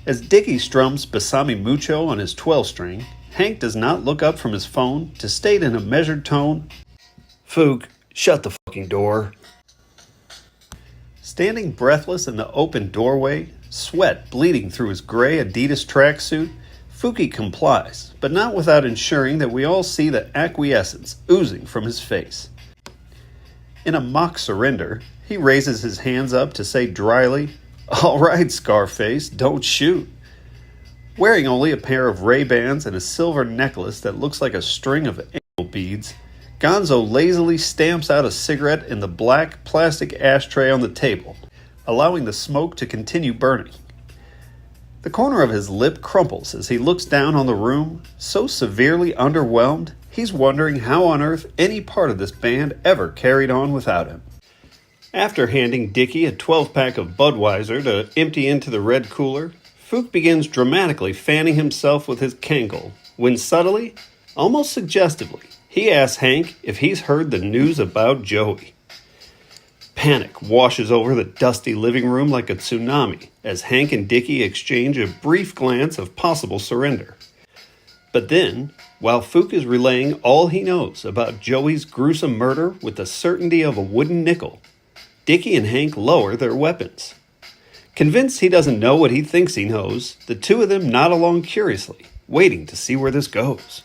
As Dickie strums Basami Mucho on his 12-string, Hank does not look up from his phone to state in a measured tone, "Fook, shut the fucking door." Standing breathless in the open doorway, sweat bleeding through his gray Adidas tracksuit, Fooky complies, but not without ensuring that we all see the acquiescence oozing from his face. In a mock surrender, he raises his hands up to say dryly, "All right, Scarface, don't shoot." Wearing only a pair of Ray-Bans and a silver necklace that looks like a string of animal beads, Gonzo lazily stamps out a cigarette in the black plastic ashtray on the table, allowing the smoke to continue burning. The corner of his lip crumples as he looks down on the room, so severely underwhelmed, he's wondering how on earth any part of this band ever carried on without him. After handing Dickie a 12-pack of Budweiser to empty into the red cooler, Fook begins dramatically fanning himself with his Kangol, when subtly, almost suggestively, he asks Hank if he's heard the news about Joey. Panic washes over the dusty living room like a tsunami as Hank and Dickie exchange a brief glance of possible surrender. But then, while Fook is relaying all he knows about Joey's gruesome murder with the certainty of a wooden nickel, Dickie and Hank lower their weapons. Convinced he doesn't know what he thinks he knows, the two of them nod along curiously, waiting to see where this goes.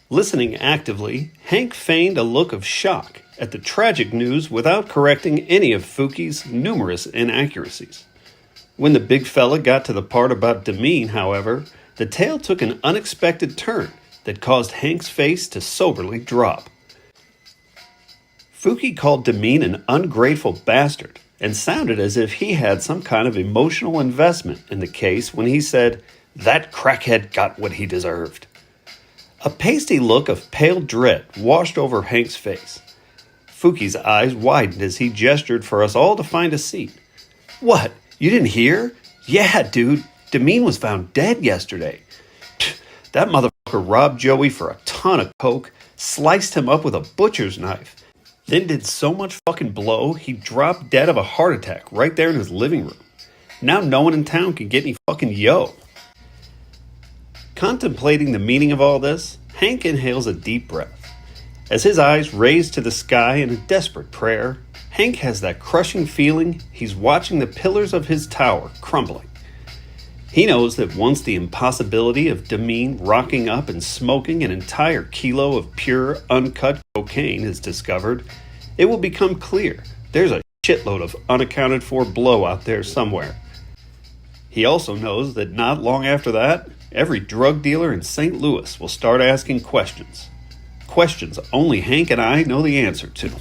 Listening actively, Hank feigned a look of shock at the tragic news without correcting any of Fooky's numerous inaccuracies. When the big fella got to the part about Demeen, however, the tale took an unexpected turn that caused Hank's face to soberly drop. Fooky called Demeen an ungrateful bastard and sounded as if he had some kind of emotional investment in the case when he said, "That crackhead got what he deserved." A pasty look of pale dread washed over Hank's face. Fooky's eyes widened as he gestured for us all to find a seat. "What? You didn't hear? Yeah, dude. Demeen was found dead yesterday. That motherfucker robbed Joey for a ton of coke, sliced him up with a butcher's knife, then did so much fucking blow he dropped dead of a heart attack right there in his living room. Now no one in town can get any fucking yo." Contemplating the meaning of all this, Hank inhales a deep breath. As his eyes raise to the sky in a desperate prayer, Hank has that crushing feeling he's watching the pillars of his tower crumbling. He knows that once the impossibility of Demeen rocking up and smoking an entire kilo of pure, uncut cocaine is discovered, it will become clear there's a shitload of unaccounted for blow out there somewhere. He also knows that not long after that, every drug dealer in St. Louis will start asking questions. Questions only Hank and I know the answer to.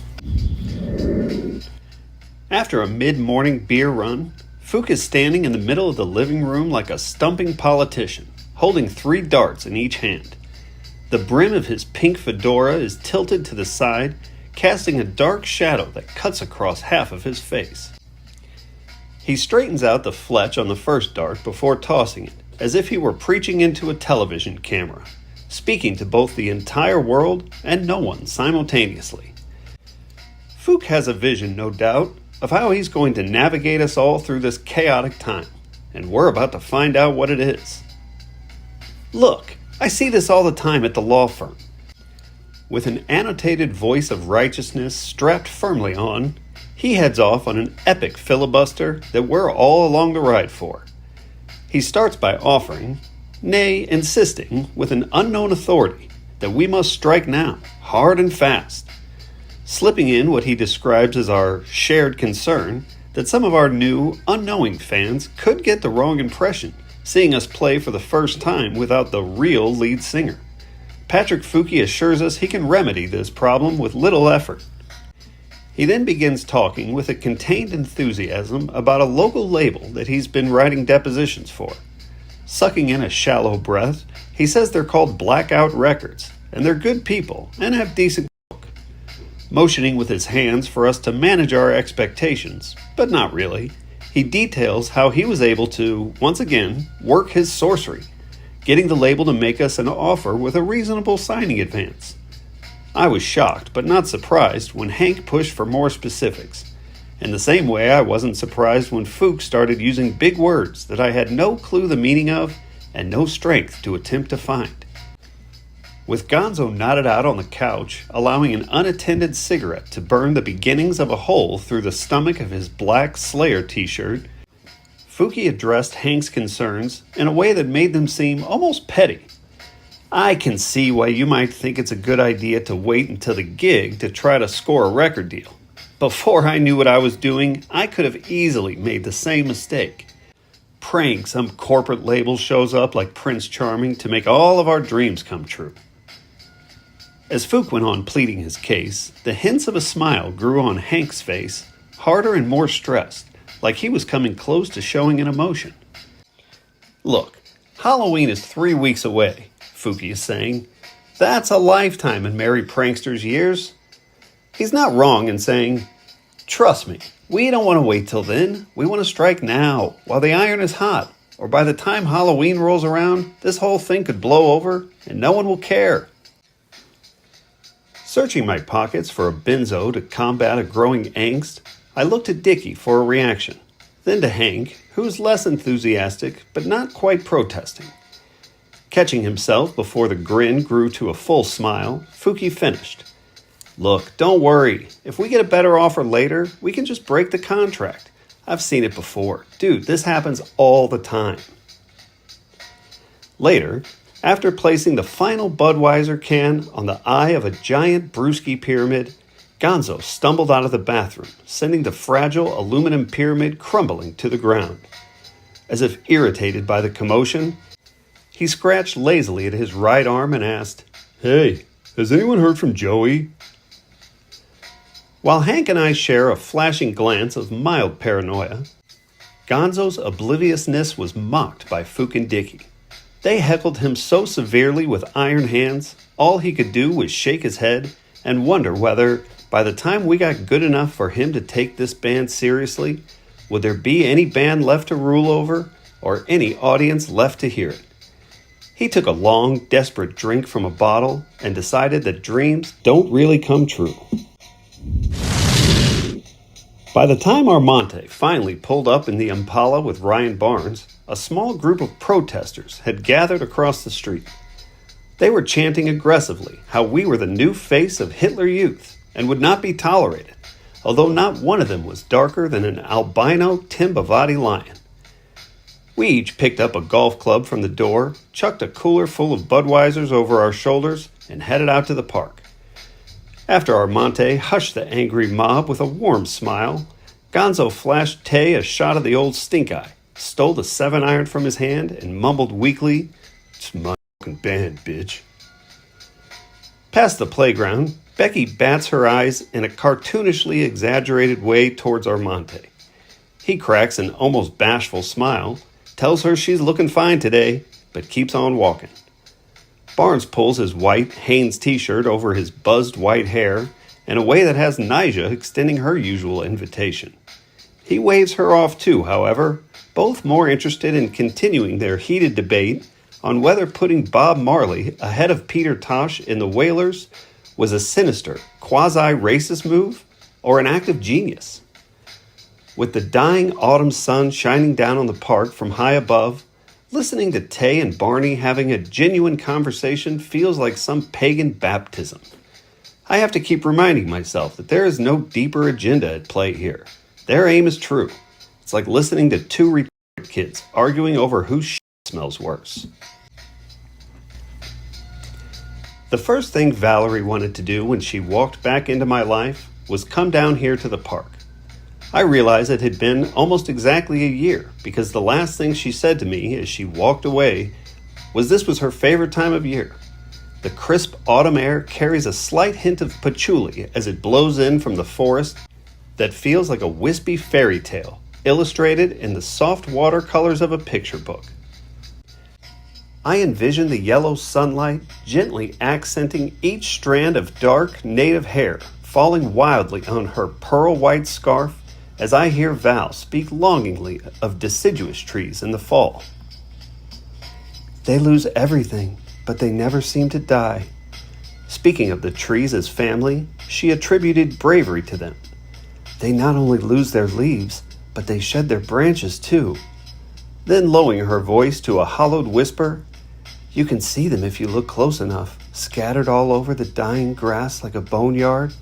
After a mid-morning beer run, Fook is standing in the middle of the living room like a stumping politician, holding 3 darts in each hand. The brim of his pink fedora is tilted to the side, casting a dark shadow that cuts across half of his face. He straightens out the fletch on the first dart before tossing it, as if he were preaching into a television camera, speaking to both the entire world and no one simultaneously. Fook has a vision, no doubt, of how he's going to navigate us all through this chaotic time, and we're about to find out what it is. "Look, I see this all the time at the law firm." With an annotated voice of righteousness strapped firmly on, he heads off on an epic filibuster that we're all along the ride for. He starts by offering, nay, insisting, with an unknown authority, that we must strike now, hard and fast, slipping in what he describes as our shared concern that some of our new, unknowing fans could get the wrong impression seeing us play for the first time without the real lead singer. Patrick Fooky assures us he can remedy this problem with little effort. He then begins talking with a contained enthusiasm about a local label that he's been writing depositions for. Sucking in a shallow breath, he says they're called Blackout Records, and they're good people and have decent coke. Motioning with his hands for us to manage our expectations, but not really, he details how he was able to, once again, work his sorcery, getting the label to make us an offer with a reasonable signing advance. I was shocked but not surprised when Hank pushed for more specifics, In the same way, I wasn't surprised when Fook started using big words that I had no clue the meaning of and no strength to attempt to find. With Gonzo nodded out on the couch, allowing an unattended cigarette to burn the beginnings of a hole through the stomach of his black Slayer t-shirt, Fooky addressed Hank's concerns in a way that made them seem almost petty. I can see why you might think it's a good idea to wait until the gig to try to score a record deal. Before I knew what I was doing, I could have easily made the same mistake. Praying some corporate label shows up like Prince Charming to make all of our dreams come true. As Fook went on pleading his case, the hints of a smile grew on Hank's face, harder and more stressed, like he was coming close to showing an emotion. Look, Halloween is 3 weeks away, Fooky is saying. That's a lifetime in Merry Pranksters years. He's not wrong in saying, trust me, we don't want to wait till then. We want to strike now, while the iron is hot, or by the time Halloween rolls around, this whole thing could blow over and no one will care. Searching my pockets for a benzo to combat a growing angst, I looked at Dickie for a reaction, then to Hank, who was less enthusiastic but not quite protesting. Catching himself before the grin grew to a full smile, Fooky finished. Look, don't worry. If we get a better offer later, we can just break the contract. I've seen it before. Dude, this happens all the time. Later, after placing the final Budweiser can on the eye of a giant brewski pyramid, Gonzo stumbled out of the bathroom, sending the fragile aluminum pyramid crumbling to the ground. As if irritated by the commotion, he scratched lazily at his right arm and asked, "Hey, has anyone heard from Joey?" While Hank and I share a flashing glance of mild paranoia, Gonzo's obliviousness was mocked by Fook and Dickie. They heckled him so severely with iron hands, all he could do was shake his head and wonder whether, by the time we got good enough for him to take this band seriously, would there be any band left to rule over or any audience left to hear it. He took a long, desperate drink from a bottle and decided that dreams don't really come true. By the time Armante finally pulled up in the Impala with Ryan Barnes, a small group of protesters had gathered across the street. They were chanting aggressively how we were the new face of Hitler Youth and would not be tolerated, although not one of them was darker than an albino Timbavati lion. We each picked up a golf club from the door, chucked a cooler full of Budweisers over our shoulders, and headed out to the park. After Armante hushed the angry mob with a warm smile, Gonzo flashed Tay a shot of the old stink eye, stole the 7-iron from his hand, and mumbled weakly, "It's my fucking band, bitch." Past the playground, Becky bats her eyes in a cartoonishly exaggerated way towards Armante. He cracks an almost bashful smile, tells her she's looking fine today, but keeps on walking. Barnes pulls his white Hanes t-shirt over his buzzed white hair in a way that has Nyjah extending her usual invitation. He waves her off too, however, both more interested in continuing their heated debate on whether putting Bob Marley ahead of Peter Tosh in the Wailers was a sinister, quasi-racist move or an act of genius. With the dying autumn sun shining down on the park from high above, listening to Tay and Barney having a genuine conversation feels like some pagan baptism. I have to keep reminding myself that there is no deeper agenda at play here. Their aim is true. It's like listening to two retarded kids arguing over whose shit smells worse. The first thing Valerie wanted to do when she walked back into my life was come down here to the park. I realized it had been almost exactly a year because the last thing she said to me as she walked away was this was her favorite time of year. The crisp autumn air carries a slight hint of patchouli as it blows in from the forest that feels like a wispy fairy tale illustrated in the soft watercolors of a picture book. I envision the yellow sunlight gently accenting each strand of dark native hair falling wildly on her pearl white scarf as I hear Val speak longingly of deciduous trees in the fall. They lose everything, but they never seem to die. Speaking of the trees as family, she attributed bravery to them. They not only lose their leaves, but they shed their branches too. Then lowering her voice to a hollowed whisper, you can see them if you look close enough, scattered all over the dying grass like a boneyard.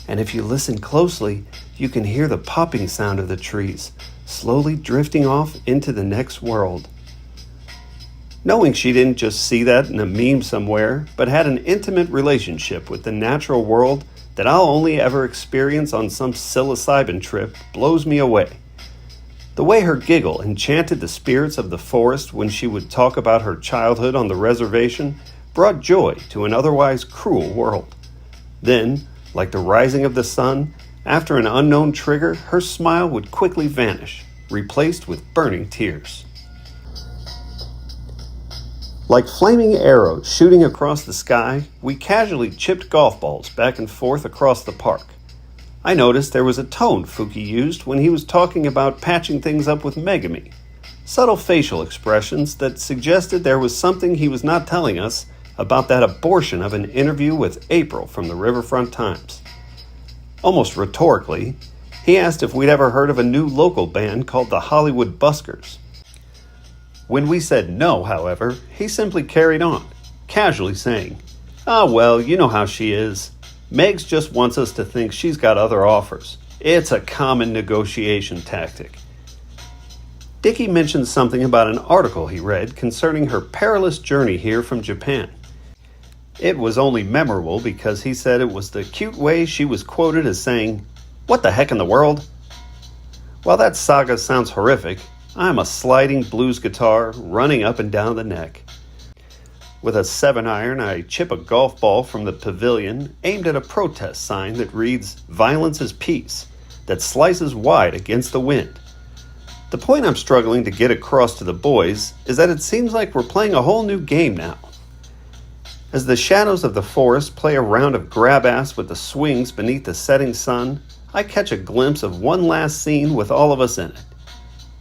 And if you listen closely, you can hear the popping sound of the trees, slowly drifting off into the next world. Knowing she didn't just see that in a meme somewhere, but had an intimate relationship with the natural world that I'll only ever experience on some psilocybin trip blows me away. The way her giggle enchanted the spirits of the forest when she would talk about her childhood on the reservation brought joy to an otherwise cruel world. Then, like the rising of the sun, after an unknown trigger, her smile would quickly vanish, replaced with burning tears. Like flaming arrows shooting across the sky, we casually chipped golf balls back and forth across the park. I noticed there was a tone Fooky used when he was talking about patching things up with Megami. Subtle facial expressions that suggested there was something he was not telling us about that abortion of an interview with April from the Riverfront Times. Almost rhetorically, he asked if we'd ever heard of a new local band called the Hollywood Buskers. When we said no, however, he simply carried on, casually saying, well, you know how she is. Megs just wants us to think she's got other offers. It's a common negotiation tactic. Dickie mentioned something about an article he read concerning her perilous journey here from Japan. It was only memorable because he said it was the cute way she was quoted as saying, "What the heck in the world?" While that saga sounds horrific, I'm a sliding blues guitar running up and down the neck. With a 7-iron, I chip a golf ball from the pavilion aimed at a protest sign that reads, "Violence is peace," that slices wide against the wind. The point I'm struggling to get across to the boys is that it seems like we're playing a whole new game now. As the shadows of the forest play a round of grab-ass with the swings beneath the setting sun, I catch a glimpse of one last scene with all of us in it.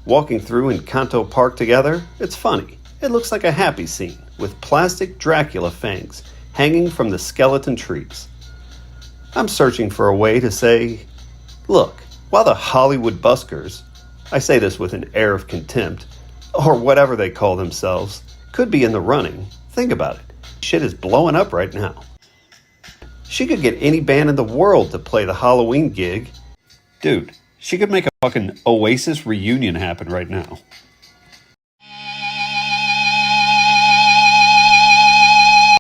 Walking through in Kanto Park together, it's funny. It looks like a happy scene, with plastic Dracula fangs hanging from the skeleton trees. I'm searching for a way to say, look, while the Hollywood Buskers, I say this with an air of contempt, or whatever they call themselves, could be in the running, think about it. Shit is blowing up right now. She could get any band in the world to play the Halloween gig. Dude, she could make a fucking Oasis reunion happen right now.